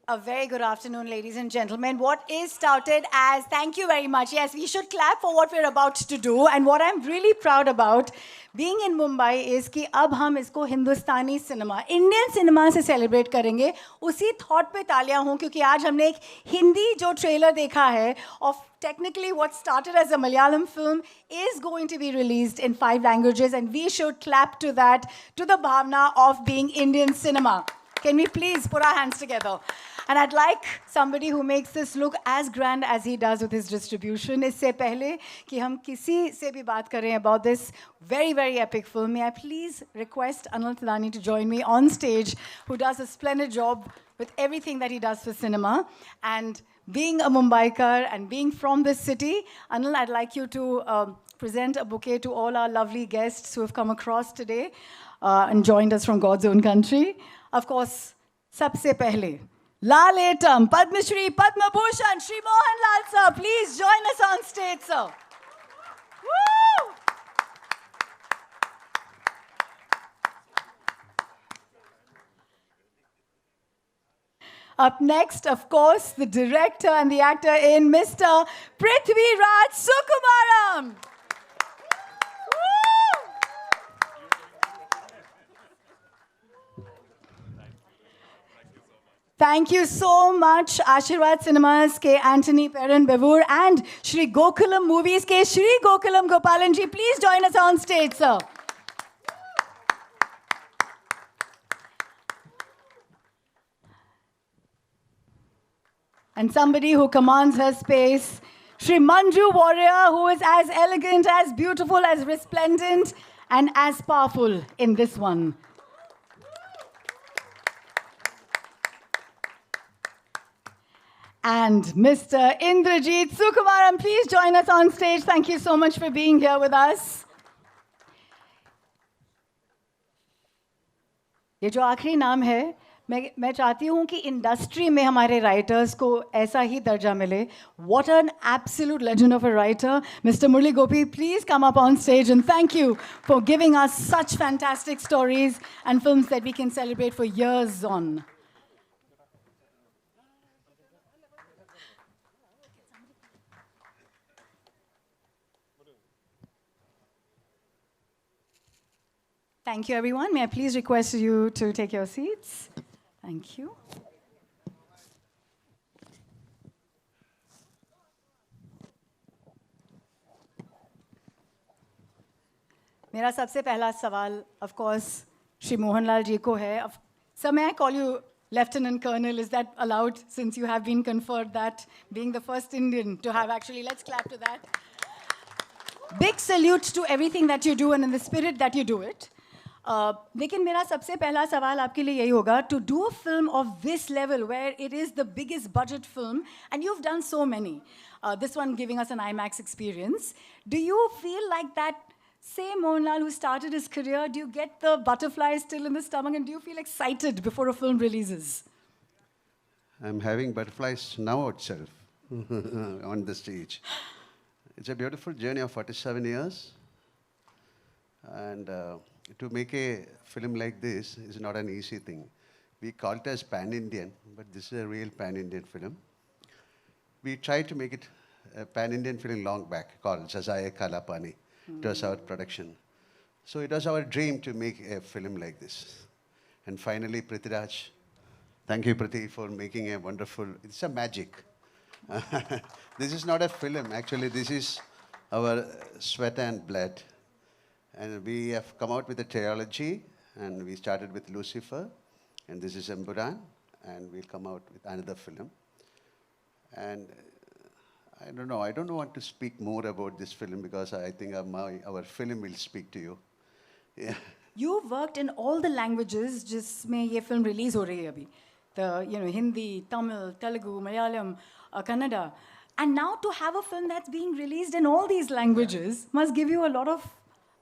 A very good afternoon, ladies and gentlemen. What is touted as, thank you very much. Yes, we should clap for what we're about to do. And what I'm really proud about being in Mumbai is कि अब हम इसको हिंदुस्तानी cinema, Indian cinema से celebrate करेंगे. उसी thought पे तालियां हों क्योंकि आज हमने एक हिंदी जो ट्रेलर देखा है of technically what started as a Malayalam film is going to be released in 5 languages, and we should clap to that, to the bhavna of being Indian cinema. Can we please put our hands together? And I'd like somebody who makes this look as grand as he does with his distribution. इससे पहले कि हम किसी से भी बात करें about this very, very epic film, may I please request Anil Thadani to join me on stage, who does a splendid job with everything that he does for cinema. And being a Mumbaikar and being from this city, Anil, I'd like you to present a bouquet to all our lovely guests who have come across today and joined us from God's own country. Of course, सबसे पहले Laletam, Padma Shri, Padma Bhushan, Shri Mohanlal sir, please join us on stage, sir. Woo! Up next, of course, the director and the actor in Mr. Prithviraj Sukumaran. Thank you so much, Ashirwad Cinemas ke Anthony Perrin Bevur and Shri Gokulam Movies ke Shri Gokulam Gopalanji. Please join us on stage, sir. And somebody who commands her space, Shri Manju Warrior, who is as elegant, as beautiful, as resplendent, and as powerful in this one. And Mr. Indrajit Sukumaran, please join us on stage. Thank you so much for being here with us. ये जो आखिरी नाम है, मैं चाहती हूँ कि industry में हमारे राइटर्स को ऐसा ही दर्जा मिले. What an absolute legend of a writer. Mr. Murli Gopi, please come up on stage and thank you for giving us such fantastic stories and films that we can celebrate for years on. Thank you, everyone. May I please request you to take your seats? Thank you. मेरा सबसे पहला सवाल, of course, Shri Mohanlal ji ko hai. Sir, may I call you Lieutenant Colonel? Is that allowed, since you have been conferred that, being the first Indian to have actually? Let's clap to that. Big salute to everything that you do and in the spirit that you do it. लेकिन मेरा सबसे पहला सवाल आपके लिए यही होगा, to do a film of this level where it is the biggest budget film and you've done so many, this one giving us an IMAX experience, do you feel like that same Mohanlal who started his career, do you get the butterflies still in the stomach and do you feel excited before a film releases? I'm having butterflies now itself on the stage. It's a beautiful journey of 47 years, and to make a film like this is not an easy thing. We call it as pan-Indian, but this is a real pan-Indian film. We tried to make it a pan-Indian film long back called Jazaya Kalapani. It was our production. So it was our dream to make a film like this. And finally, Prithviraj, thank you, Prithi, for making a wonderful, it's a magic. This is not a film, actually, this is our sweat and blood. And we have come out with a trilogy, and we started with Lucifer, and this is Empuraan, and we'll come out with another film. And I don't want to speak more about this film because I think our film will speak to you. Yeah. You've worked in all the languages जिसमें ये film release हो रही है अभी. The, Hindi, Tamil, Telugu, Malayalam, Kannada. And now to have a film that's being released in all these languages must give you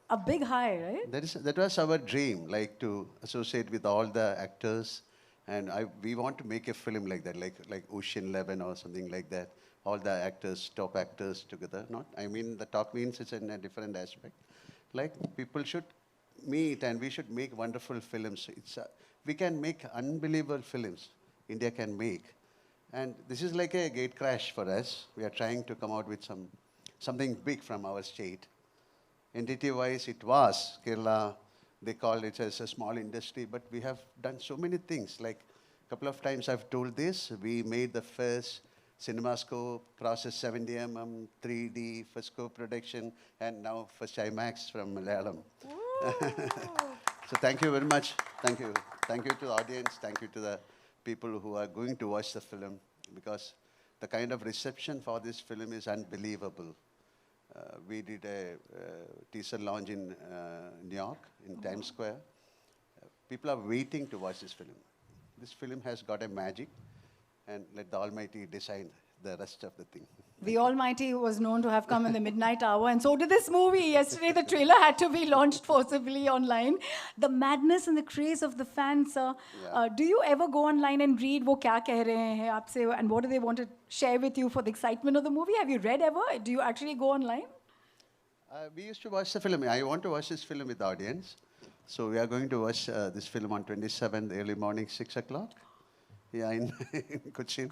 a big high, right? That was our dream, like to associate with all the actors. And we want to make a film like that, like Ocean 11 or something like that. All the actors, top actors together. The top means it's in a different aspect. Like people should meet and we should make wonderful films. We can make unbelievable films India can make. And this is like a gate crash for us. We are trying to come out with something big from our state. Entity-wise, it was Kerala. They call it as a small industry, but we have done so many things. Like a couple of times I've told this, we made the first CinemaScope, process 70 3D, first scope production, and now first IMAX from Malayalam. So thank you very much. Thank you. Thank you to the audience. Thank you to the people who are going to watch the film, because the kind of reception for this film is unbelievable. We did a teaser launch in New York, in Times Square. People are waiting to watch this film. This film has got a magic, and let the Almighty decide the rest of the thing. The Almighty was known to have come in the midnight hour, and so did this movie. Yesterday, the trailer had to be launched forcibly online. The madness and the craze of the fans. Do you ever go online and read wo kya keh rahe hain aapse, and what do they want to share with you for the excitement of the movie? Have you read ever? Do you actually go online? We used to watch the film. I want to watch this film with the audience. So we are going to watch this film on 27th, early morning, 6 o'clock. Yeah, in Cochin.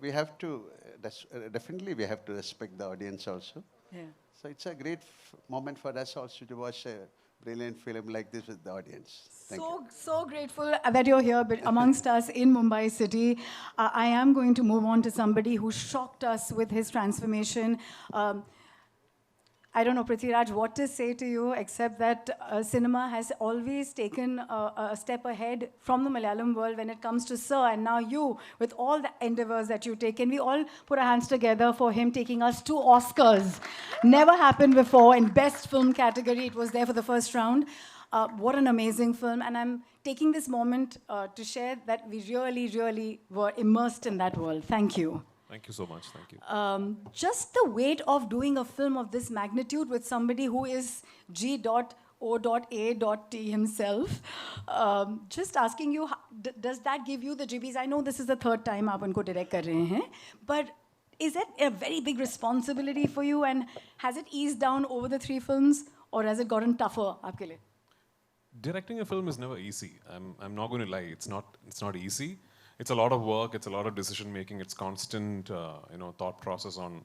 We have to, definitely we have to respect the audience also. Yeah. So it's a great moment for us also to watch a brilliant film like this with the audience. Thank you. So grateful that you're here amongst us in Mumbai City. I am going to move on to somebody who shocked us with his transformation. I don't know, Prithviraj, what to say to you, except that cinema has always taken a step ahead from the Malayalam world when it comes to Sir, and now you, with all the endeavors that you take. Can we all put our hands together for him taking us to Oscars? Never happened before. In Best Film category, it was there for the first round. What an amazing film. And I'm taking this moment to share that we really, really were immersed in that world. Thank you. Thank you so much. Thank you. Just the weight of doing a film of this magnitude with somebody who is G.O.A.T himself. Just asking you, does that give you the jibbies? I know this is the third time aap unko direct kar rahe hain, but is it a very big responsibility for you, and has it eased down over the 3 films, or has it gotten tougher aapke liye? Directing a film is never easy. I'm not going to lie. It's not easy. It's a lot of work. It's a lot of decision making. It's constant, thought process on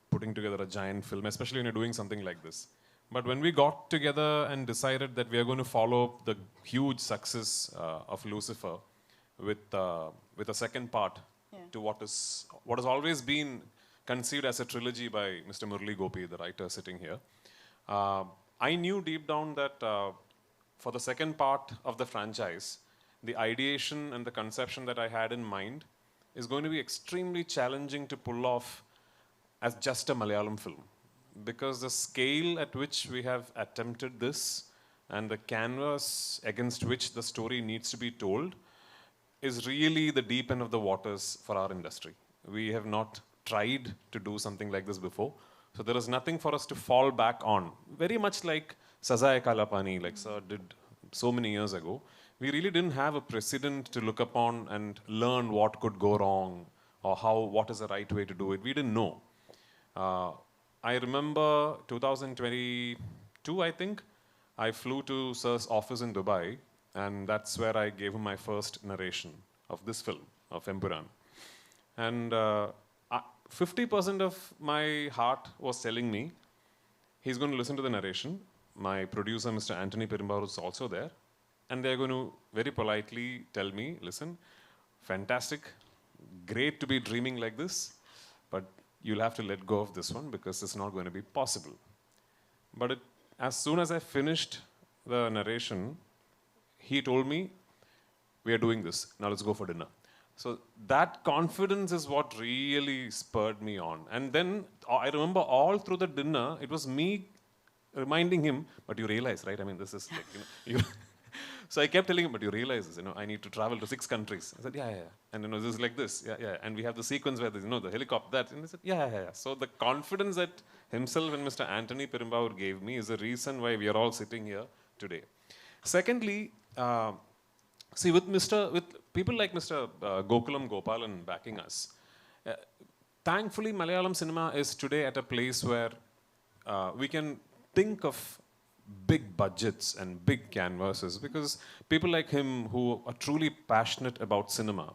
putting together a giant film, especially when you're doing something like this. But when we got together and decided that we are going to follow the huge success of Lucifer with a second part to what has always been conceived as a trilogy by Mr. Murali Gopi, the writer sitting here, I knew deep down that for the second part of the franchise, the ideation and the conception that I had in mind is going to be extremely challenging to pull off as just a Malayalam film. Because the scale at which we have attempted this and the canvas against which the story needs to be told is really the deep end of the waters for our industry. We have not tried to do something like this before. So there is nothing for us to fall back on. Very much like Saza Kalapani, like Sir did so many years ago. We really didn't have a precedent to look upon and learn what could go wrong or what is the right way to do it. We didn't know. I remember 2022, I think, I flew to Sir's office in Dubai, and that's where I gave him my first narration of this film, of Empuraan. And 50% of my heart was telling me, he's going to listen to the narration. My producer, Mr. Anthony Perumbavoor, is also there. And they're going to very politely tell me, listen, fantastic, great to be dreaming like this, but you'll have to let go of this one because it's not going to be possible. But as soon as I finished the narration, he told me, we are doing this, now let's go for dinner. So that confidence is what really spurred me on. And then I remember all through the dinner, it was me reminding him, but you realize, right? I mean, this is like, So I kept telling him, but you realize this, I need to travel to 6 countries. I said, yeah. And this is like this, yeah. And we have the sequence where there's, the helicopter, that. And he said, yeah. So the confidence that himself and Mr. Anthony Perumbavoor gave me is the reason why we are all sitting here today. Secondly, see, with people like Mr. Gokulam Gopalan backing us, thankfully Malayalam cinema is today at a place where we can think of big budgets and big canvases, because people like him who are truly passionate about cinema,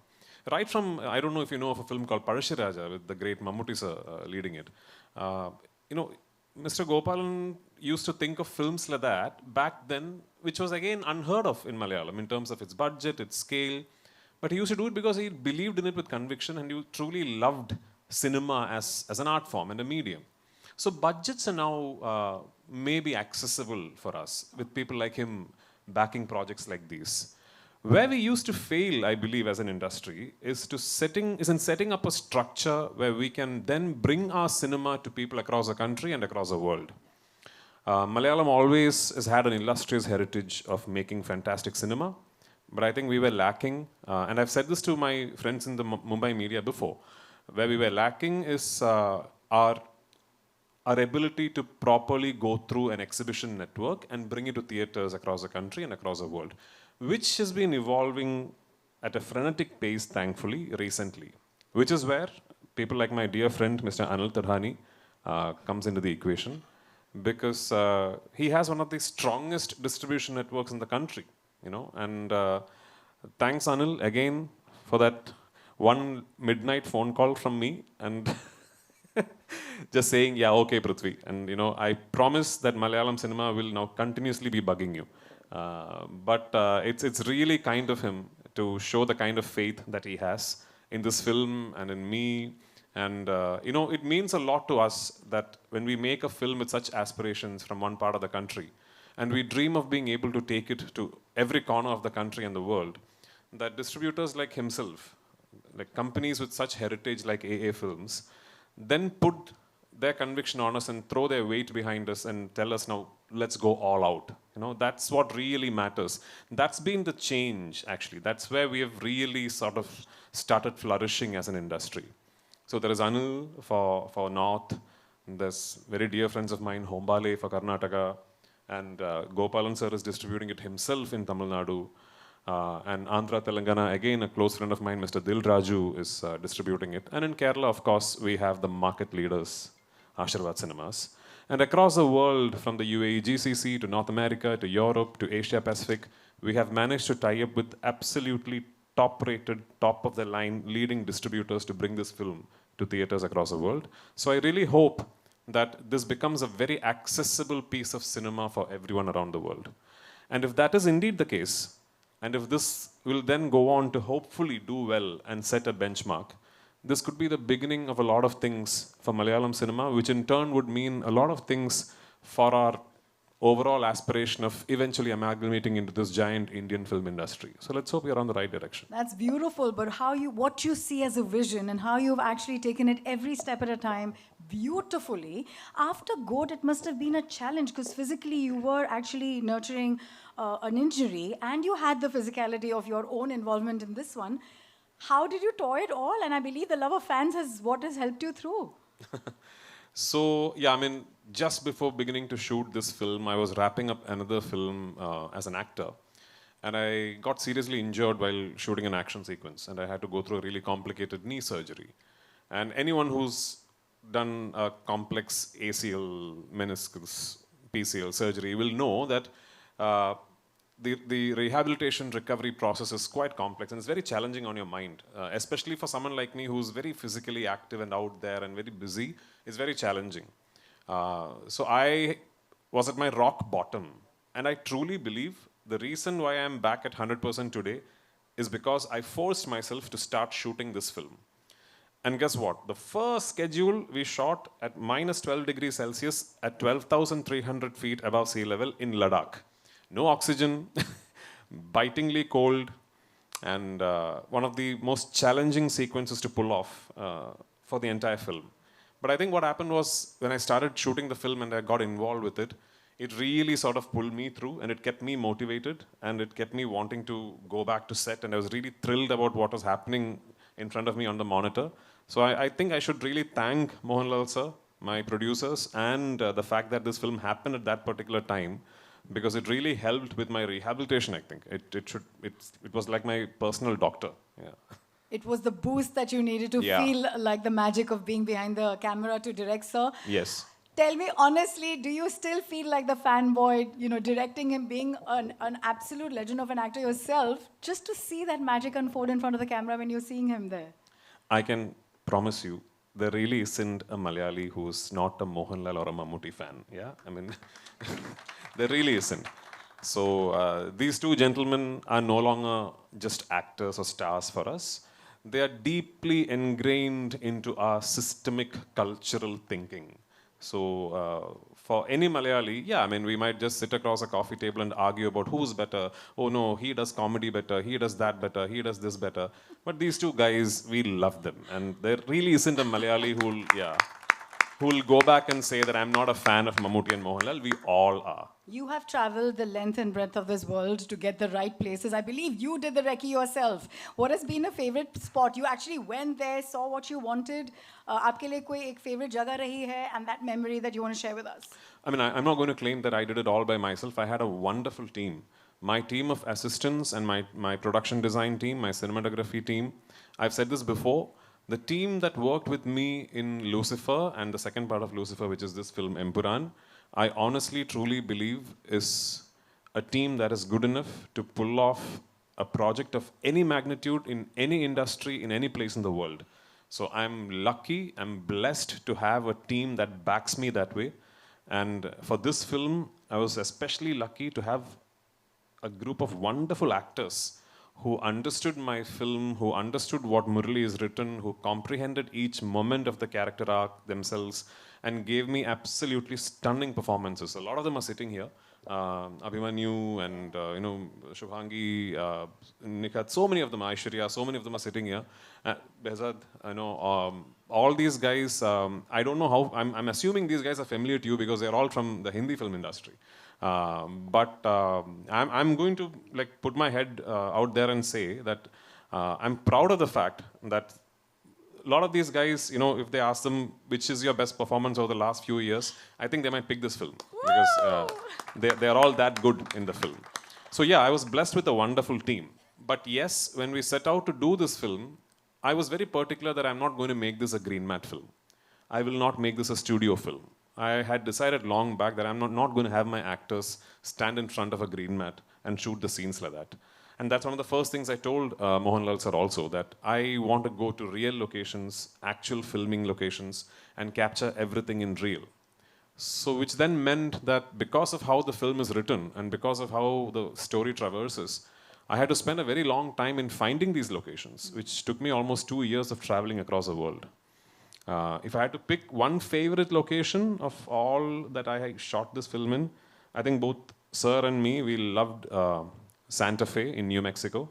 right from, I don't know if you know of a film called Parashiraja with the great Mammootty sir leading it. Uh, you know, Mr. Gopalan used to think of films like that back then, which was again unheard of in Malayalam in terms of its budget, its scale. But he used to do it because he believed in it with conviction and he truly loved cinema as an art form and a medium. So budgets are now maybe accessible for us with people like him backing projects like these. Where we used to fail, I believe, as an industry, is in setting up a structure where we can then bring our cinema to people across the country and across the world. Malayalam always has had an illustrious heritage of making fantastic cinema, but I think we were lacking, and I've said this to my friends in the Mumbai media before, where we were lacking is our ability to properly go through an exhibition network and bring it to theaters across the country and across the world, which has been evolving at a frenetic pace, thankfully, recently, which is where people like my dear friend, Mr. Anil Tadhani, comes into the equation, because he has one of the strongest distribution networks in the country, you know, and thanks Anil again for that one midnight phone call from me and just saying, yeah, okay, Prithvi. And, you know, I promise that Malayalam cinema will now continuously be bugging you. But it's really kind of him to show the kind of faith that he has in this film and in me. And, you know, it means a lot to us that when we make a film with such aspirations from one part of the country, and we dream of being able to take it to every corner of the country and the world, that distributors like himself, like companies with such heritage like AA Films, then put their conviction on us and throw their weight behind us and tell us, now let's go all out. You know, that's what really matters. That's been the change, actually. That's where we have really sort of started flourishing as an industry. So there is Anil for North, there's very dear friends of mine, Hombale for Karnataka, and Gopalan sir is distributing it himself in Tamil Nadu. And Andhra Telangana, again, a close friend of mine, Mr. Dil Raju, is distributing it. And in Kerala, of course, we have the market leaders, Ashirwad Cinemas. And across the world, from the UAE GCC to North America to Europe to Asia Pacific, we have managed to tie up with absolutely top-rated, top-of-the-line leading distributors to bring this film to theaters across the world. So I really hope that this becomes a very accessible piece of cinema for everyone around the world. And if that is indeed the case, and if this will then go on to hopefully do well and set a benchmark, this could be the beginning of a lot of things for Malayalam cinema, which in turn would mean a lot of things for our overall aspiration of eventually amalgamating into this giant Indian film industry. So let's hope we're on the right direction. That's beautiful, but what you see as a vision and how you've actually taken it every step at a time beautifully. After GOAT, it must have been a challenge because physically you were actually nurturing an injury and you had the physicality of your own involvement in this one. How did you toy it all? And I believe the love of fans is what has helped you through. So, yeah, I mean, just before beginning to shoot this film, I was wrapping up another film as an actor. And I got seriously injured while shooting an action sequence. And I had to go through a really complicated knee surgery. And anyone who's done a complex ACL, meniscus, PCL surgery will know that the rehabilitation recovery process is quite complex and it's very challenging on your mind, especially for someone like me who's very physically active and out there and very busy. It's very challenging. So I was at my rock bottom, and I truly believe the reason why I'm back at 100% today is because I forced myself to start shooting this film. And guess what? The first schedule we shot at minus 12 degrees Celsius at 12,300 feet above sea level in Ladakh. No oxygen, bitingly cold, and one of the most challenging sequences to pull off for the entire film. But I think what happened was when I started shooting the film and I got involved with it, it really sort of pulled me through and it kept me motivated and it kept me wanting to go back to set, and I was really thrilled about what was happening in front of me on the monitor. So I think I should really thank Mohanlal sir, my producers, and the fact that this film happened at that particular time, because it really helped with my rehabilitation, I think. It was like my personal doctor. Yeah. It was the boost that you needed to feel like the magic of being behind the camera to direct, sir. Yes. Tell me honestly, do you still feel like the fanboy, you know, directing him, being an absolute legend of an actor yourself, just to see that magic unfold in front of the camera when you're seeing him there? I can promise you, there really isn't a Malayali who's not a Mohanlal or a Mammootty fan. Yeah, I mean, there really isn't. So these two gentlemen are no longer just actors or stars for us. They are deeply ingrained into our systemic cultural thinking. So for any Malayali, yeah, I mean, we might just sit across a coffee table and argue about who's better. Oh no, he does comedy better, he does that better, he does this better. But these two guys, we love them. And there really isn't a Malayali who'll, yeah, who'll go back and say that I'm not a fan of Mammootty and Mohanlal. We all are. You have traveled the length and breadth of this world to get the right places. I believe you did the recce yourself. What has been a favorite spot? You actually went there, saw what you wanted. आपके लिए कोई एक favorite जगह रही है, and that memory that you want to share with us? I mean, I'm not going to claim that I did it all by myself. I had a wonderful team. My team of assistants and my production design team, my cinematography team. I've said this before. The team that worked with me in Lucifer and the second part of Lucifer, which is this film, Empuraan, I honestly, truly believe is a team that is good enough to pull off a project of any magnitude in any industry, in any place in the world. So I'm lucky, I'm blessed to have a team that backs me that way. And for this film, I was especially lucky to have a group of wonderful actors who understood my film, who understood what Murali is written, who comprehended each moment of the character arc themselves, and gave me absolutely stunning performances. A lot of them are sitting here. Abhimanyu and Shubhangi, Nikhat, so many of them, Aishwarya, so many of them are sitting here. Behzad, all these guys, I don't know how, I'm assuming these guys are familiar to you because they're all from the Hindi film industry. But I'm going to like put my head out there and say that I'm proud of the fact that a lot of these guys, if they ask them which is your best performance over the last few years, I think they might pick this film because they're all that good in the film. So yeah, I was blessed with a wonderful team. But yes, when we set out to do this film, I was very particular that I'm not going to make this a green mat film. I will not make this a studio film. I had decided long back that I'm not going to have my actors stand in front of a green mat and shoot the scenes like that. And that's one of the first things I told Mohanlal sir also, that I want to go to real locations, actual filming locations, and capture everything in real. So which then meant that because of how the film is written and because of how the story traverses, I had to spend a very long time in finding these locations, which took me almost 2 years of traveling across the world. If I had to pick one favorite location of all that I shot this film in, I think both sir and me, we loved Santa Fe in New Mexico.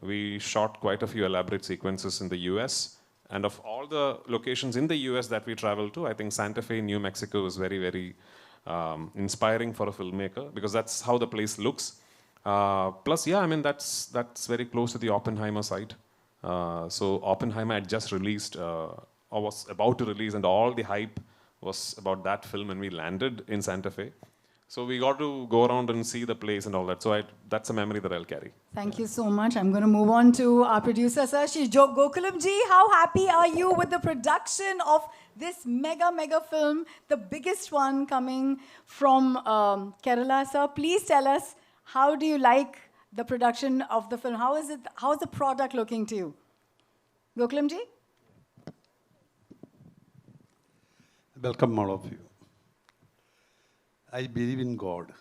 We shot quite a few elaborate sequences in the US. And of all the locations in the US that we traveled to, I think Santa Fe in New Mexico was very, very inspiring for a filmmaker because that's how the place looks. Plus, yeah, I mean, that's very close to the Oppenheimer site. So Oppenheimer had just released, or was about to release, and all the hype was about that film, and we landed in Santa Fe. So we got to go around and see the place and all that. So that's a memory that I'll carry. Thank you so much. I'm going to move on to our producer, sir. Gokulam ji, how happy are you with the production of this mega film, the biggest one coming from Kerala, sir? Please tell us, how do you like the production of the film? How is the product looking to you? Gokulam ji? Welcome, all of you. I believe in God.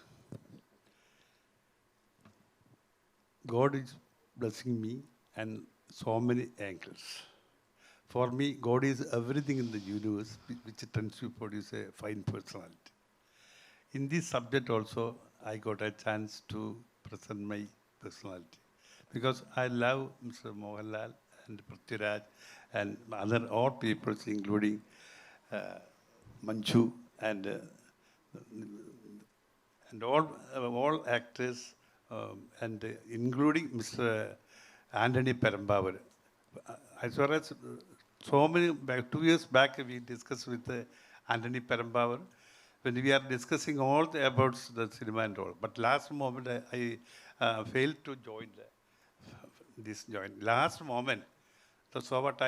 God is blessing me and so many angles. For me, God is everything in the universe which tends to produce a fine personality. In this subject also, I got a chance to present my personality because I love Mr. Mohanlal and Prithviraj and other all people, including Manchu and all actors, and including Mr. Anthony Perambavar. As far as so many, 2 years back, we discussed with Anthony Perambavar when we are discussing all about the cinema and all. But last moment, I failed to join this joint. Last moment, so what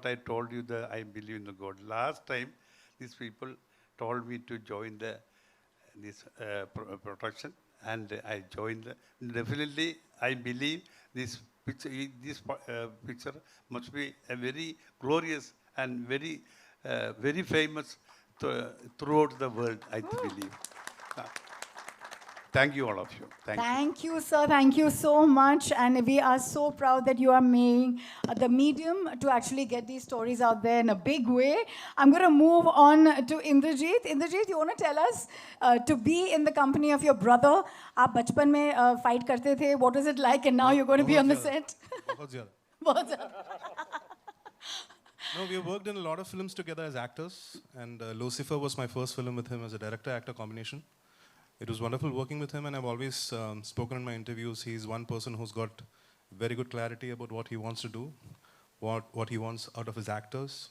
I told you that I believe in the God. Last time, these people told me to join this production, and I joined. Definitely, I believe this picture must be a very glorious and very famous throughout the world, I believe. Uh, Thank you, all of you. Thank you. Thank you, sir. Thank you so much. And we are so proud that you are making the medium to actually get these stories out there in a big way. I'm going to move on to Indrajit. Indrajit, you want to tell us to be in the company of your brother? आप बचपन में fight करते थे. What was it like? And now you're going to be on the set. बहुत ज़्यादा. बहुत ज़्यादा. No, we have worked in a lot of films together as actors, and Lucifer was my first film with him as a director-actor combination. It was wonderful working with him, and I've always spoken in my interviews. He's one person who's got very good clarity about what he wants to do, what he wants out of his actors.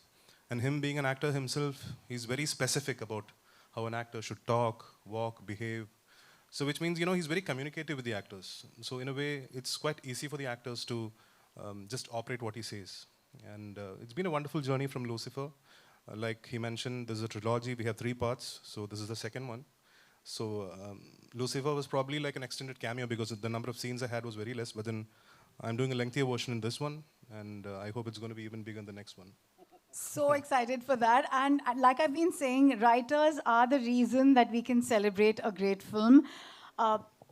And him being an actor himself, he's very specific about how an actor should talk, walk, behave. So which means, he's very communicative with the actors. So in a way, it's quite easy for the actors to just operate what he says. And it's been a wonderful journey from Lucifer. Like he mentioned, there's a trilogy. We have 3 parts, so this is the second one. So Lucifer was probably like an extended cameo because the number of scenes I had was very less, but then I'm doing a lengthier version in this one, and I hope it's going to be even bigger in the next one. So excited for that. And like I've been saying, writers are the reason that we can celebrate a great film.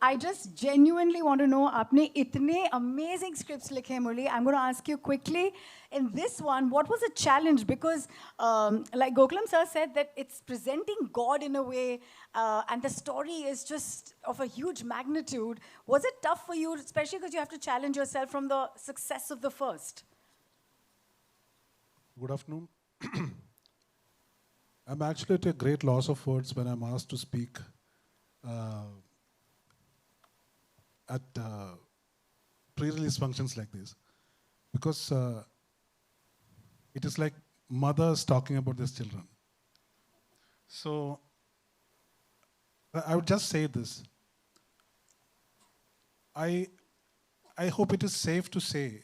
I just genuinely want to know, आपने इतने amazing scripts लिखे Murli. I'm going to ask you quickly, in this one, what was the challenge? Because like Gokulam sir said, that it's presenting God in a way, and the story is just of a huge magnitude. Was it tough for you, especially because you have to challenge yourself from the success of the first? Good afternoon. I'm actually at a great loss of words when I'm asked to speak at pre-release functions like this, because it is like mothers talking about their children. So I would just say this. I hope it is safe to say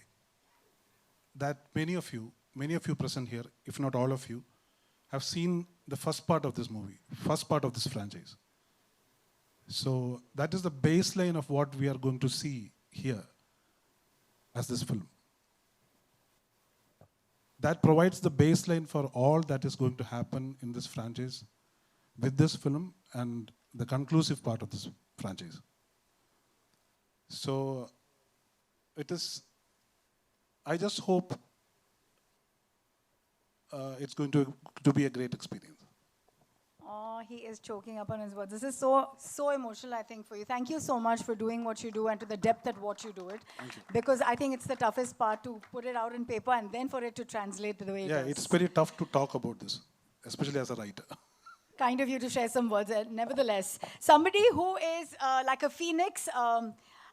that many of you present here, if not all of you, have seen the first part of this movie, first part of this franchise. So that is the baseline of what we are going to see here as this film. That provides the baseline for all that is going to happen in this franchise with this film and the conclusive part of this franchise. So I just hope it's going to be a great experience. Oh, he is choking up on his words. This is so emotional, I think, for you. Thank you so much for doing what you do and to the depth at what you do it. Thank you. Because I think it's the toughest part to put it out in paper and then for it to translate the way it Yeah, does. it's very tough to talk about this, especially as a writer. Kind of you to share some words. Nevertheless, somebody who is like a phoenix,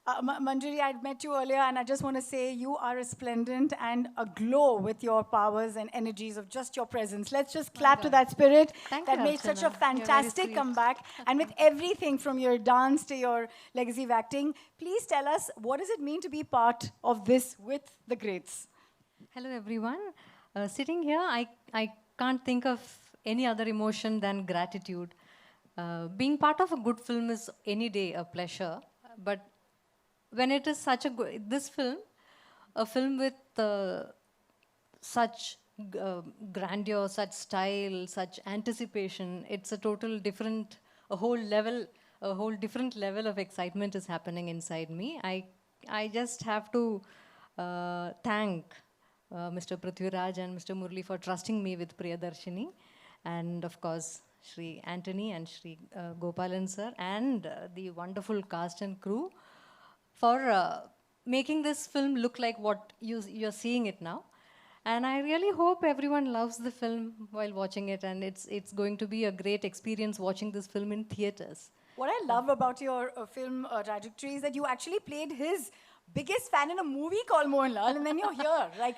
Manjari, I'd met you earlier, and I just want to say you are resplendent and aglow with your powers and energies of just your presence. Let's just clap to that spirit Thank that you, made such a Archana. You're very fantastic sweet. comeback. And with everything from your dance to your legacy of acting, please tell us, what does it mean to be part of this with the greats? Hello, everyone. Sitting here, I can't think of any other emotion than gratitude. Being part of a good film is any day a pleasure, but when it is such a good, this film, a film with such grandeur, such style, such anticipation, it's a whole different level of excitement is happening inside me. I just have to thank Mr. Prithviraj and Mr. Murli for trusting me with Priyadarshini, and of course Shri Anthony and Shri Gopalan sir and the wonderful cast and crew for making this film look like what you're seeing it now. And I really hope everyone loves the film while watching it, and it's going to be a great experience watching this film in theaters. What I love about your film trajectory is that you actually played his biggest fan in a movie called Mohanlal, and then you're here, like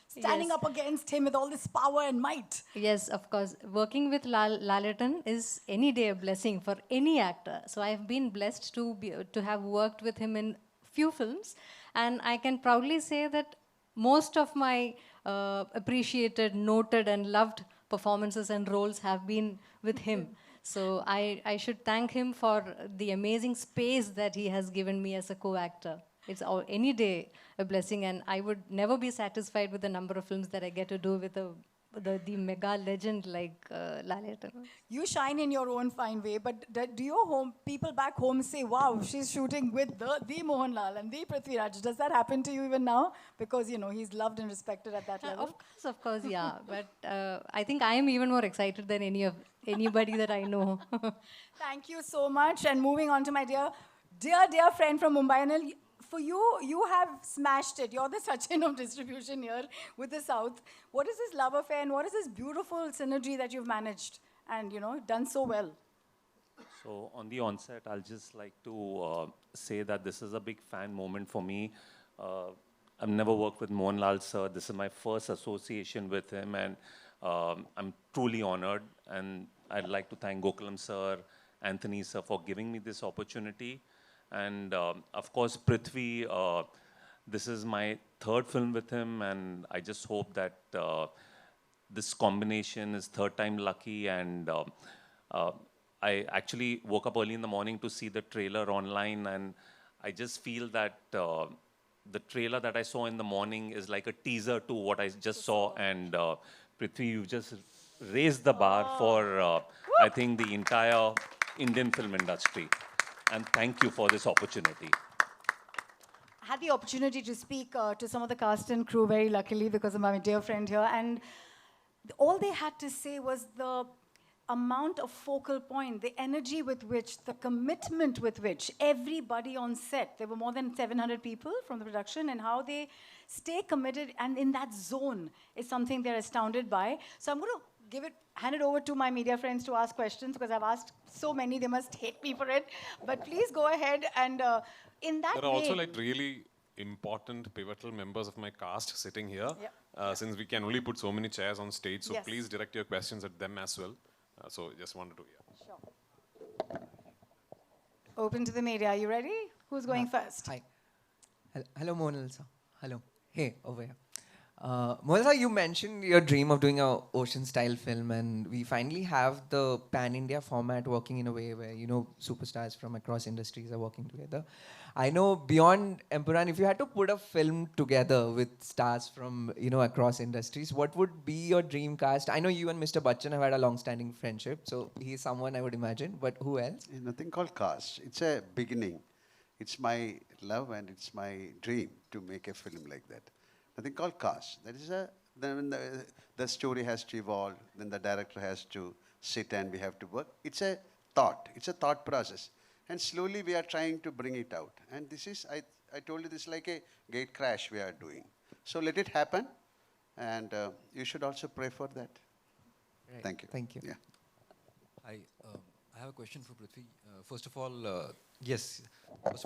standing Yes. up against him with all this power and might. Yes, of course. Working with Lalaton is any day a blessing for any actor. So I've been blessed to have worked with him in few films, and I can proudly say that most of my appreciated, noted, and loved performances and roles have been with him. So I should thank him for the amazing space that he has given me as a co-actor. It's any day a blessing, and I would never be satisfied with the number of films that I get to do with the mega legend like Lalit. You shine in your own fine way, but do your people back home say, wow, she's shooting with the Mohanlal and the Prithviraj? Does that happen to you even now? Because, you know, he's loved and respected at that level. Of course, yeah. But I think I am even more excited than anybody that I know. Thank you so much. And moving on to my dear friend from Mumbai, Anil, for you, you have smashed it. You're the Sachin of distribution here with the South. What is this love affair and what is this beautiful synergy that you've managed and, you know, done so well? So on the onset, I'll just like to say that this is a big fan moment for me. I've never worked with Mohanlal sir. This is my first association with him, and I'm truly honored. And I'd like to thank Gokulam sir, Anthony sir for giving me this opportunity. And of course, Prithvi, this is my third film with him, and I just hope that this combination is third time lucky. And I actually woke up early in the morning to see the trailer online, and I just feel that the trailer that I saw in the morning is like a teaser to what I just saw. And Prithvi, you just raised the bar for, I think, the entire Indian film industry. And thank you for this opportunity. I had the opportunity to speak to some of the cast and crew very luckily because of my dear friend here. And all they had to say was the amount of focal point, the energy with which, the commitment with which everybody on set, there were more than 700 people from the production, and how they stay committed and in that zone is something they're astounded by. So I'm going to hand it over to my media friends to ask questions because I've asked so many, they must hate me for it. But please go ahead and in that There are also like really important pivotal members of my cast sitting here, since we can only put so many chairs on stage. So please direct your questions at them as well. So just wanted to hear. Sure. Open to the media. Are you ready? Who's going first? Hi. Hello, Mohanlal sir. Hello. Hey, over here. Mohanlal sir, you mentioned your dream of doing a ocean-style film, and we finally have the pan-India format working in a way where, you know, superstars from across industries are working together. I know beyond Empuraan, if you had to put a film together with stars from, you know, across industries, what would be your dream cast? I know you and Mr. Bachchan have had a long-standing friendship, so he's someone I would imagine, but who else? There's nothing called cast. It's a beginning. It's my love and it's my dream to make a film like that. Nothing called cast. That is then the story has to evolve, then the director has to sit and we have to work. It's a thought. It's a thought process. And slowly we are trying to bring it out. And this is, I told you, this is like a gate crash we are doing. So let it happen. And you should also pray for that. Right. Thank you. Thank you. Yeah. I have a question for Prithvi. First of all,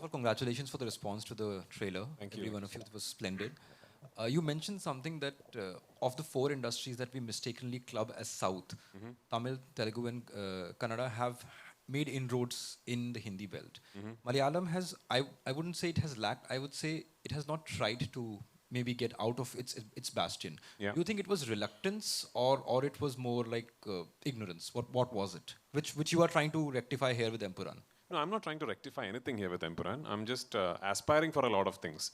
congratulations for the response to the trailer. Thank you. Every one of you, it was splendid. You mentioned something that of the four industries that we mistakenly club as South, Tamil, Telugu and Kannada have made inroads in the Hindi belt. Malayalam has, I wouldn't say it has lacked, I would say it has not tried to maybe get out of its bastion. Yeah. Do you think it was reluctance or it was more like ignorance? What was it? Which you are trying to rectify here with Empuraan? No, I'm not trying to rectify anything here with Empuraan. I'm just aspiring for a lot of things.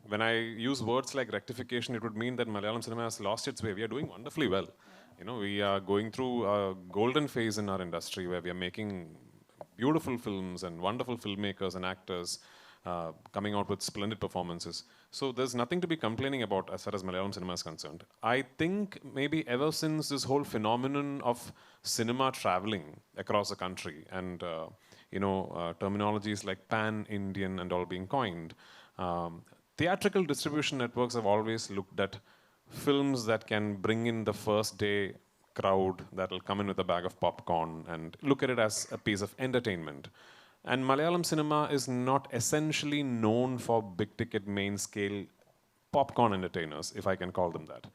When I use words like rectification, it would mean that Malayalam cinema has lost its way. We are doing wonderfully well. You know, we are going through a golden phase in our industry where we are making beautiful films and wonderful filmmakers and actors coming out with splendid performances. So there's nothing to be complaining about as far as Malayalam cinema is concerned. I think maybe ever since this whole phenomenon of cinema traveling across the country and terminologies like pan-Indian and all being coined, theatrical distribution networks have always looked at films that can bring in the first day crowd that will come in with a bag of popcorn and look at it as a piece of entertainment. And Malayalam cinema is not essentially known for big ticket main scale popcorn entertainers, if I can call them that.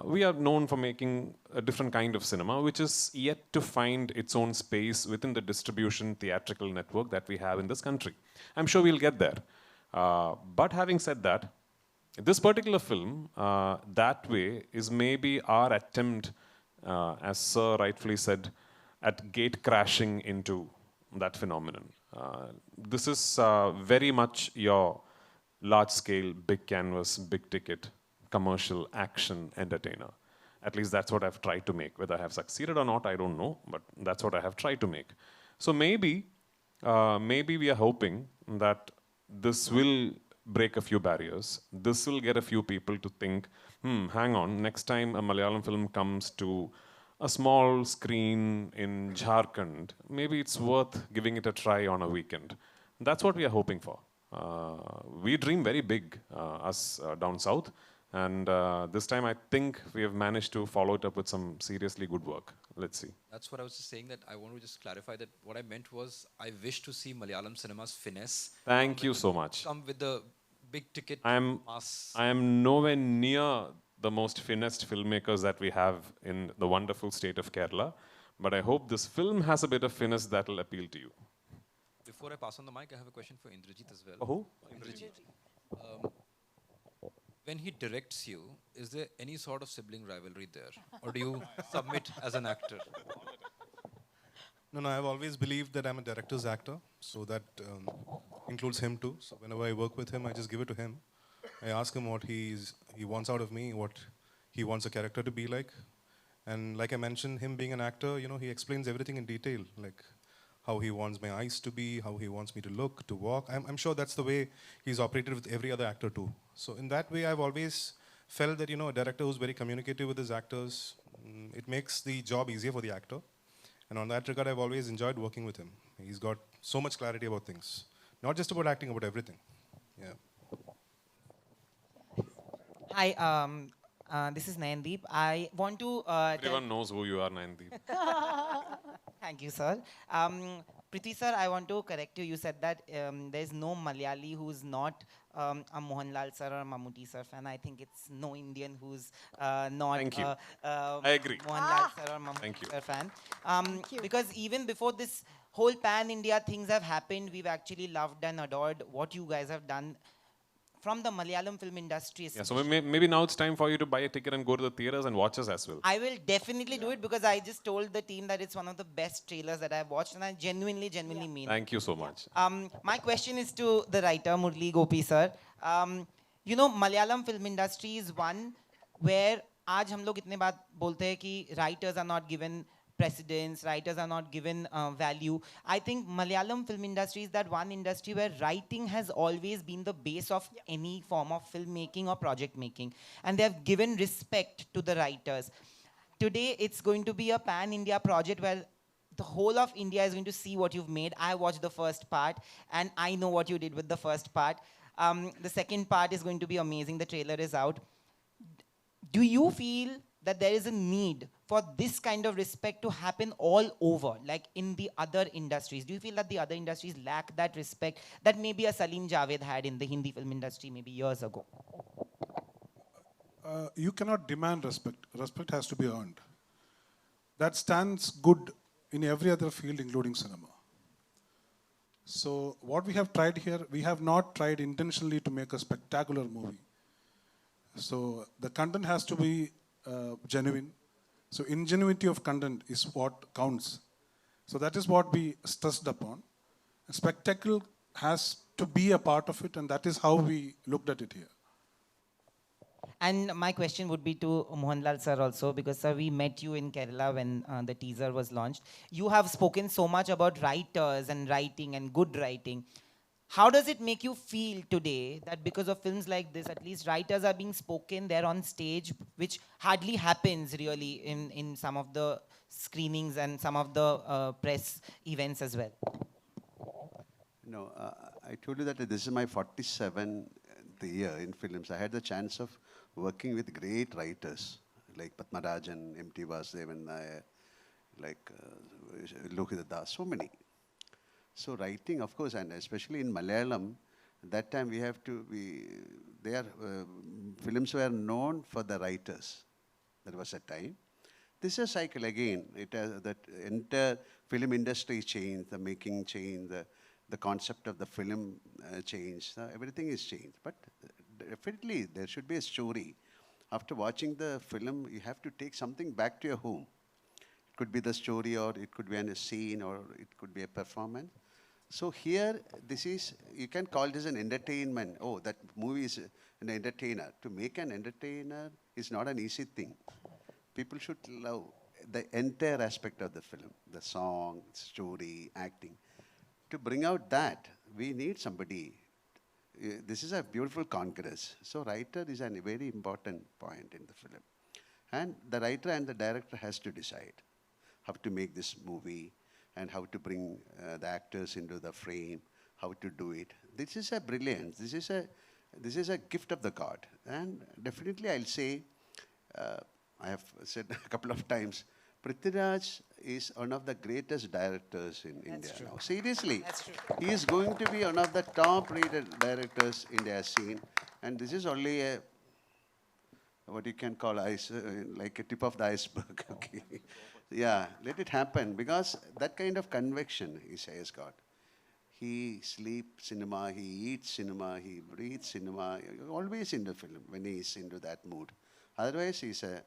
We are known for making a different kind of cinema, which is yet to find its own space within the distribution theatrical network that we have in this country. I'm sure we'll get there. But having said that, This particular film, that way, is maybe our attempt, as Sir rightfully said, at gate crashing into that phenomenon. This is very much your large scale, big canvas, big ticket, commercial action entertainer. At least that's what I've tried to make. Whether I have succeeded or not, I don't know, but that's what I have tried to make. So maybe we are hoping that this will break a few barriers. This will get a few people to think, hang on, next time a Malayalam film comes to a small screen in Jharkhand, maybe it's worth giving it a try on a weekend. That's what we are hoping for. We dream very big, us down south. And this time I think we have managed to follow it up with some seriously good work. Let's see. That's what I was just saying, that I want to just clarify that what I meant was I wish to see Malayalam cinema's finesse. Thank you so much. Come with the big ticket I am nowhere near the most finessed filmmakers that we have in the wonderful state of Kerala. But I hope this film has a bit of finesse that will appeal to you. Before I pass on the mic, I have a question for Indrajit as well. Oh, who? Indrajit. When he directs you, is there any sort of sibling rivalry there? Or do you submit as an actor? No, I've always believed that I'm a director's actor, so that includes him too. So whenever I work with him, I just give it to him. I ask him what he wants out of me, what he wants a character to be like. And like I mentioned, him being an actor, he explains everything in detail, like how he wants my eyes to be, how he wants me to look, to walk. I'm sure that's the way he's operated with every other actor too. So in that way, I've always felt that, a director who's very communicative with his actors, it makes the job easier for the actor. And on that regard, I've always enjoyed working with him. He's got so much clarity about things. Not just about acting, about everything. Yeah. Hi, this is Nayandeep. I want to... Everyone knows who you are, Nayandeep. Thank you, sir. Prithvi sir, I want to correct you. You said that there's no Malayali who's not a Mohanlal sir or a Mammootty sir fan. I think it's no Indian who's not Thank you. I agree. Mohanlal sir or Mammootty sir fan. Because even before this whole pan-India things have happened, we've actually loved and adored what you guys have done from the Malayalam film industry. Yeah, so maybe now it's time for you to buy a ticket and go to the theaters and watch us as well. I will definitely do it because I just told the team that it's one of the best trailers that I've watched, and I genuinely mean it. Thank you so much. My question is to the writer, Murli Gopi sir. Malayalam film industry is one where आज हम लोग इतने बात बोलते हैं कि writers are not given precedence, writers are not given value. I think Malayalam film industry is that one industry where writing has always been the base of any form of filmmaking or project making. And they have given respect to the writers. Today, it's going to be a pan-India project where the whole of India is going to see what you've made. I watched the first part, and I know what you did with the first part. The second part is going to be amazing. The trailer is out. Do you feel that there is a need for this kind of respect to happen all over, like in the other industries? Do you feel that the other industries lack that respect that maybe a Salim Javed had in the Hindi film industry maybe years ago? You cannot demand respect. Respect has to be earned. That stands good in every other field, including cinema. So what we have tried here, we have not tried intentionally to make a spectacular movie. So the content has to be genuine. So ingenuity of content is what counts. So that is what we stressed upon. A spectacle has to be a part of it, and that is how we looked at it here. And my question would be to Mohanlal sir also, because sir, we met you in Kerala when the teaser was launched. You have spoken so much about writers and writing and good writing. How does it make you feel today that because of films like this, at least writers are being spoken there on stage, which hardly happens really in some of the screenings and some of the press events as well? No, I told you that this is my 47th year in films. I had the chance of working with great writers like Padmarajan, M.T. Vasudevan Nair, like Lohita Das, so many. So writing, of course, and especially in Malayalam, that time we have to be, films were known for the writers. There was a time. This is a cycle again. It has that entire film industry changed, the making changed, the concept of the film changed. Everything is changed. But definitely there should be a story. After watching the film, you have to take something back to your home. It could be the story, or it could be a scene, or it could be a performance. So here, this is, you can call this an entertainment. Oh, that movie is an entertainer. To make an entertainer is not an easy thing. People should love the entire aspect of the film, the song, story, acting. To bring out that, we need somebody. This is a beautiful congress. So writer is a very important point in the film. And the writer and the director has to decide how to make this movie and how to bring the actors into the frame, how to do it. This is a brilliance. This is a gift of the God. And definitely I'll say, I have said a couple of times, Prithviraj is one of the greatest directors in India now. Seriously. That's true. He is going to be one of the top-rated directors India has seen. And this is only a, what you can call like a tip of the iceberg. Okay. Yeah, let it happen, because that kind of conviction he has got. He sleeps cinema, he eats cinema, he breathes cinema, always in the film when he is into that mood. Otherwise, he's a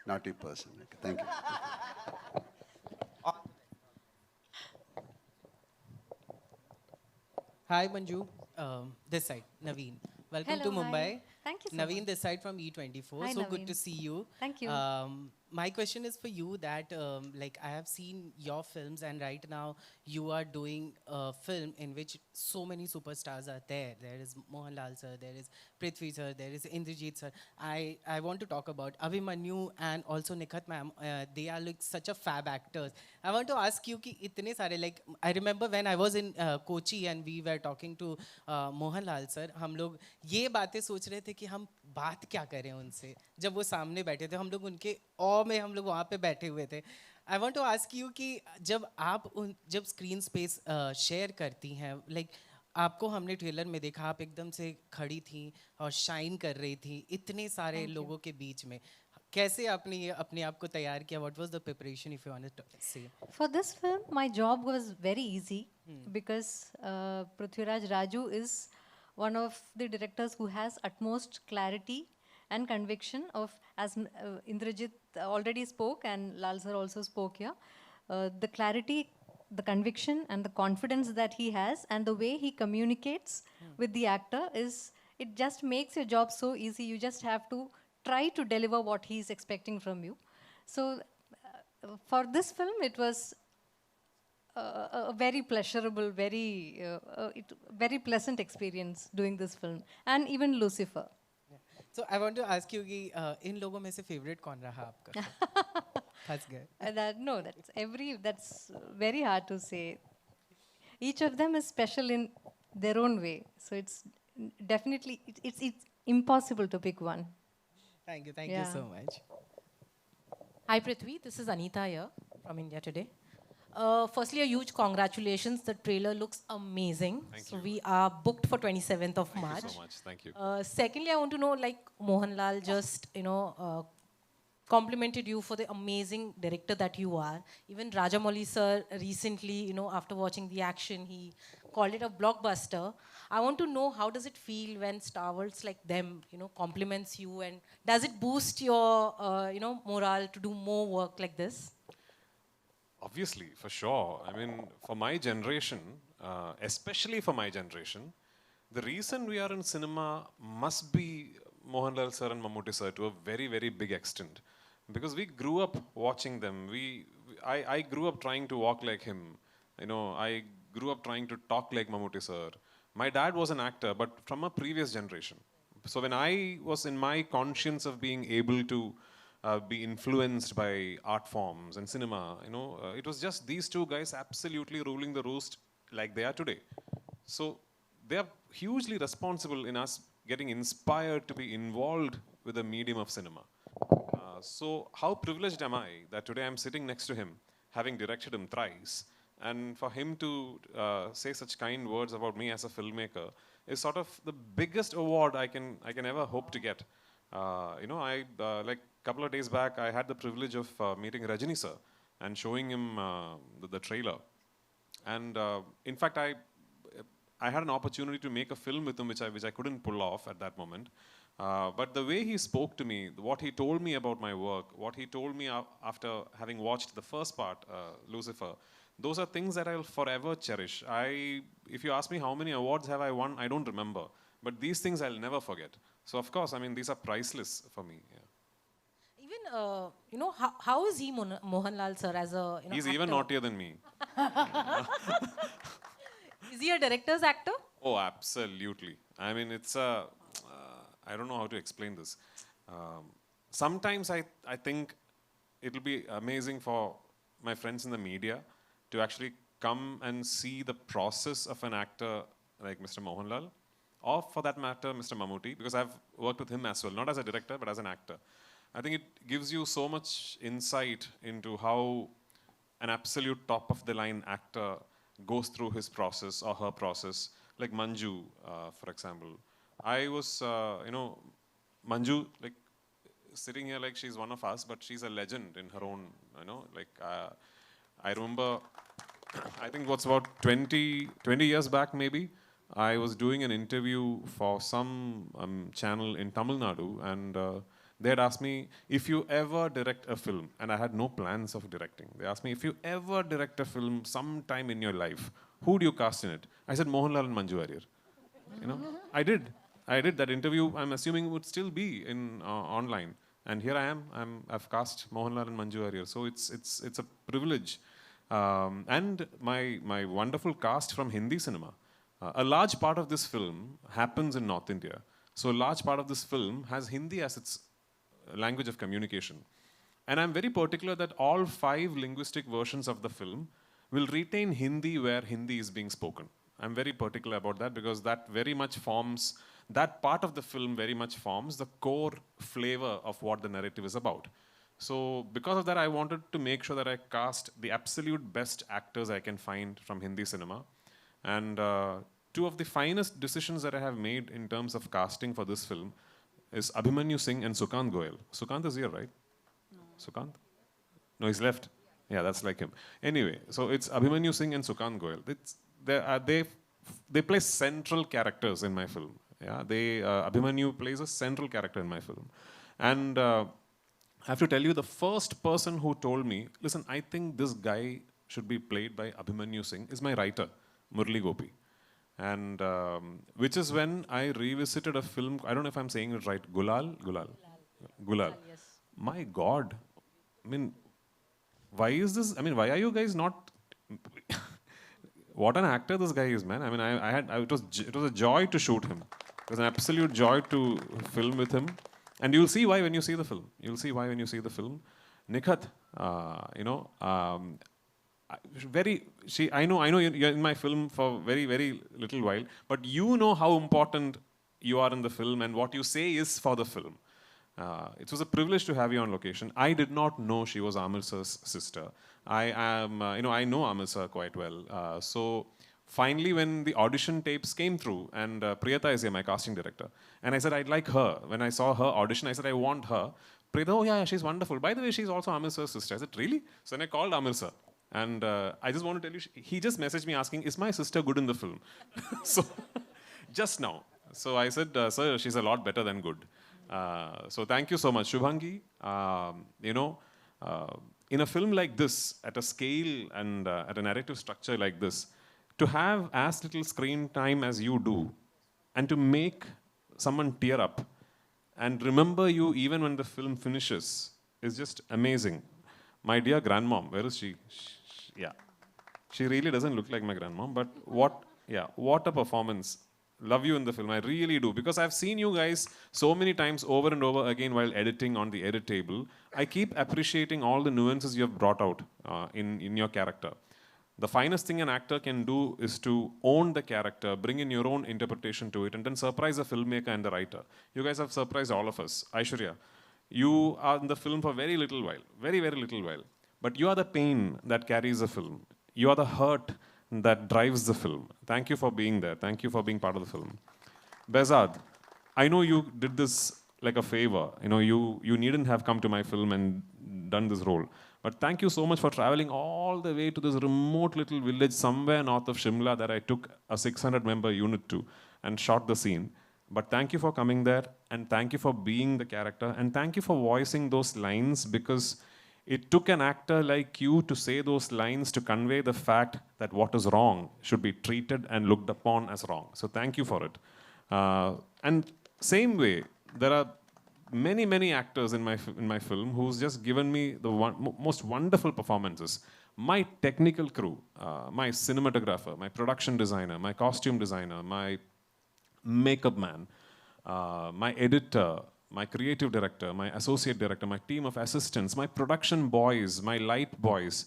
naughty person. Okay, thank you. Hi, Manju. This side, Naveen. Welcome to Hello, hi. Mumbai. Thank you so Naveen, much. this side from E24. Hi, So good to Naveen. see you. Thank you. My question is for you that, like, I have seen your films, and right now you are doing a film in which so many superstars are there. There is Mohanlal sir, there is Prithvi sir, there is Indrajit sir. I want to talk about Abhimanyu and also Nikhat ma'am. They are like such a fab actors. I want to ask you ki itne sare, like, I remember when I was in Kochi and we were talking to Mohanlal sir, हम लोग ये बातें सोच रहे थे कि हम बात क्या करें उनसे जब वो सामने बैठे थे हम लोग उनके ऑ में हम लोग वहाँ पे बैठे हुए थे I want to ask you कि जब स्क्रीन स्पेस शेयर करती हैं लाइक आपको हमने ट्रेलर में देखा आप एकदम से खड़ी थी और शाइन कर रही थी इतने सारे लोगों के बीच में कैसे आपने ये अपने आप को तैयार किया what was the preparation if you want to say For this film, my job was very easy because Prithviraj Raju is one of the directors who has utmost clarity and conviction of, as Indrajit already spoke and Lal sir also spoke here, the clarity, the conviction and the confidence that he has and the way he communicates with the actor is, it just makes your job so easy. You just have to try to deliver what he's expecting from you. So for this film, it was a very pleasurable, very pleasant experience doing this film, and even Lucifer. So I want to ask you कि इन लोगों में से favorite कौन रहा आपका? फंस गए. That's very hard to say. Each of them is special in their own way. So it's definitely, it's impossible to pick one. Thank you Yeah. so much. Hi Prithvi, this is Anita here from India Today. Firstly, a huge congratulations. The trailer looks amazing. Thank So you. we are booked for 27th of Thank March. you so much. Thank you. Secondly, I want to know, like Mohanlal just, complimented you for the amazing director that you are. Even Rajamouli sir recently, after watching the action, he called it a blockbuster. I want to know, how does it feel when stalwarts like them, compliments you, and does it boost your, morale to do more work like this? Obviously, for sure. I mean, for my generation, especially for my generation, the reason we are in cinema must be Mohanlal sir and Mammootty sir to a very, very big extent. Because we grew up watching them. I grew up trying to walk like him. I grew up trying to talk like Mammootty sir. My dad was an actor, but from a previous generation. So when I was in my conscience of being able to be influenced by art forms and cinema, it was just these two guys absolutely ruling the roost like they are today. So they are hugely responsible in us getting inspired to be involved with the medium of cinema. So how privileged am I that today I'm sitting next to him, having directed him thrice, and for him to say such kind words about me as a filmmaker is sort of the biggest award I can ever hope to get. Like a couple of days back, I had the privilege of meeting Rajini sir and showing him the trailer. And in fact, I had an opportunity to make a film with him, which I couldn't pull off at that moment. But the way he spoke to me, what he told me about my work, what he told me after having watched the first part, Lucifer, those are things that I'll forever cherish. If you ask me how many awards have I won, I don't remember. But these things I'll never forget. So of course, I mean, these are priceless for me. Yeah. Even, you know, how is he Mohanlal sir as a, you know, He's actor? even naughtier than me. Is he a director's actor? Oh, absolutely. I mean, it's a, I don't know how to explain this. Sometimes I think it'll be amazing for my friends in the media to actually come and see the process of an actor like Mr. Mohanlal, or for that matter, Mr. Mammootty, because I've worked with him as well, not as a director, but as an actor. I think it gives you so much insight into how an absolute top-of-the-line actor goes through his process or her process, like Manju, for example. I was, you know, Manju, like, sitting here like she's one of us, but she's a legend in her own, you know, like, I remember, I think what's about 20 years back maybe, I was doing an interview for some channel in Tamil Nadu, and they had asked me, if you ever direct a film, and I had no plans of directing. They asked me, if you ever direct a film sometime in your life, who do you cast in it? I said, Mohanlal and Manju Warrier. You know, I did. That interview, I'm assuming, would still be in online. And here I am. I've cast Mohanlal and Manju Warrier. So it's a privilege. And my wonderful cast from Hindi cinema. A large part of this film happens in North India. So a large part of this film has Hindi as its language of communication. And I'm very particular that all 5 linguistic versions of the film will retain Hindi where Hindi is being spoken. I'm very particular about that because that very much forms, that part of the film very much forms the core flavor of what the narrative is about. So because of that, I wanted to make sure that I cast the absolute best actors I can find from Hindi cinema. And 2 of the finest decisions that I have made in terms of casting for this film is Abhimanyu Singh and Sukant Goyal. Sukant is here, right? No. Sukant? No, he's left. Yeah, that's like him. Anyway, so it's Abhimanyu Singh and Sukant Goyal. They play central characters in my film. Yeah, Abhimanyu plays a central character in my film. And I have to tell you, the first person who told me, listen, I think this guy should be played by Abhimanyu Singh is my writer, Murli Gopi. And which is when I revisited a film, I don't know if I'm saying it right, Gulal. Yes. My God. I mean, why is this? I mean, why are you guys not? What an actor this guy is, man. I mean, it was a joy to shoot him. It was an absolute joy to film with him. And you'll see why when you see the film. You'll see why when you see the film. Nikhat, you know, I know you're in my film for very, very little while, but you know how important you are in the film and what you say is for the film. It was a privilege to have you on location. I did not know she was Amir sir's sister. I know Amir sir quite well. So finally, when the audition tapes came through, and Priyata is here, my casting director, and I said, I'd like her. When I saw her audition, I said, I want her. Priyata, oh yeah, she's wonderful. By the way, she's also Amir sir's sister. I said, really? So then I called Amir sir. And I just want to tell you, he just messaged me asking, is my sister good in the film? So, just now. So I said, sir, she's a lot better than good. So thank you so much. Shubhangi, you know, in a film like this, at a scale and at a narrative structure like this, to have as little screen time as you do, and to make someone tear up, and remember you even when the film finishes, is just amazing. My dear grandmom, where is she? Yeah. She really doesn't look like my grandmom, but what a performance. Love you in the film, I really do. Because I've seen you guys so many times over and over again while editing on the edit table. I keep appreciating all the nuances you have brought out in your character. The finest thing an actor can do is to own the character, bring in your own interpretation to it, and then surprise the filmmaker and the writer. You guys have surprised all of us. Aishwarya, you are in the film for very little while, very, very little while. But you are the pain that carries the film. You are the hurt that drives the film. Thank you for being there. Thank you for being part of the film. Behzad, I know you did this like a favor. You know, you needn't have come to my film and done this role. But thank you so much for traveling all the way to this remote little village somewhere north of Shimla that I took a 600-member unit to and shot the scene. But thank you for coming there, and thank you for being the character, and thank you for voicing those lines, because it took an actor like you to say those lines to convey the fact that what is wrong should be treated and looked upon as wrong. So thank you for it. And same way, there are many actors in my film who's just given me the most wonderful performances. My technical crew, my cinematographer, my production designer, my costume designer, my makeup man, my editor, my creative director, my associate director, my team of assistants, my production boys, my light boys.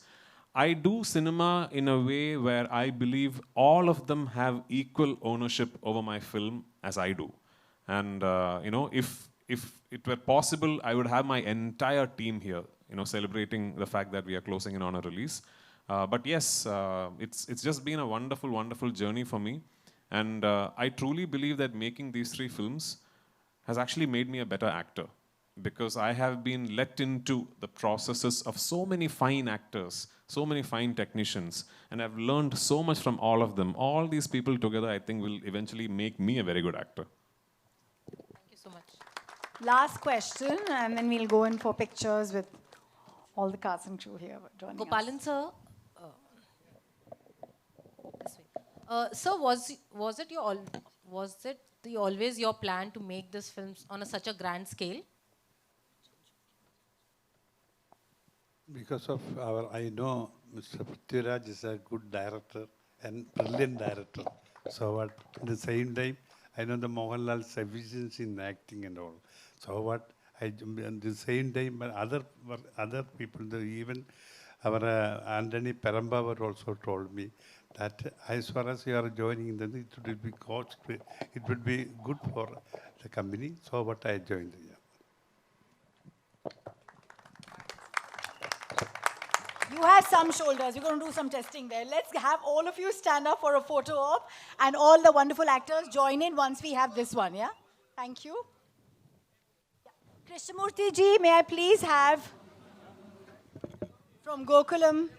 I do cinema in a way where I believe all of them have equal ownership over my film as I do. And if it were possible, I would have my entire team here, celebrating the fact that we are closing in on a release. But yes, it's just been a wonderful journey for me. And I truly believe that making these 3 films has actually made me a better actor, because I have been let into the processes of so many fine actors, so many fine technicians, and I've learned so much from all of them. All these people together, I think, will eventually make me a very good actor. Thank you so much. Last question, and then we'll go in for pictures with all the cast and crew here joining Gopalan us. sir, this way. Sir, was it always your plan to make this film on such a grand scale? Because of I know Mr. Prithviraj is a good director and brilliant director. So at the same time, I know the Mohanlal's efficiency in acting and all. So at the same time, but other people, even our Anthony Perambavar also told me that as far as you are joining, then it would be good for the company. So I joined here. You have some shoulders. We're going to do some testing there. Let's have all of you stand up for a photo op, and all the wonderful actors join in once we have this one, yeah? Thank you. Krishnamurti ji, may I please have from Gokulam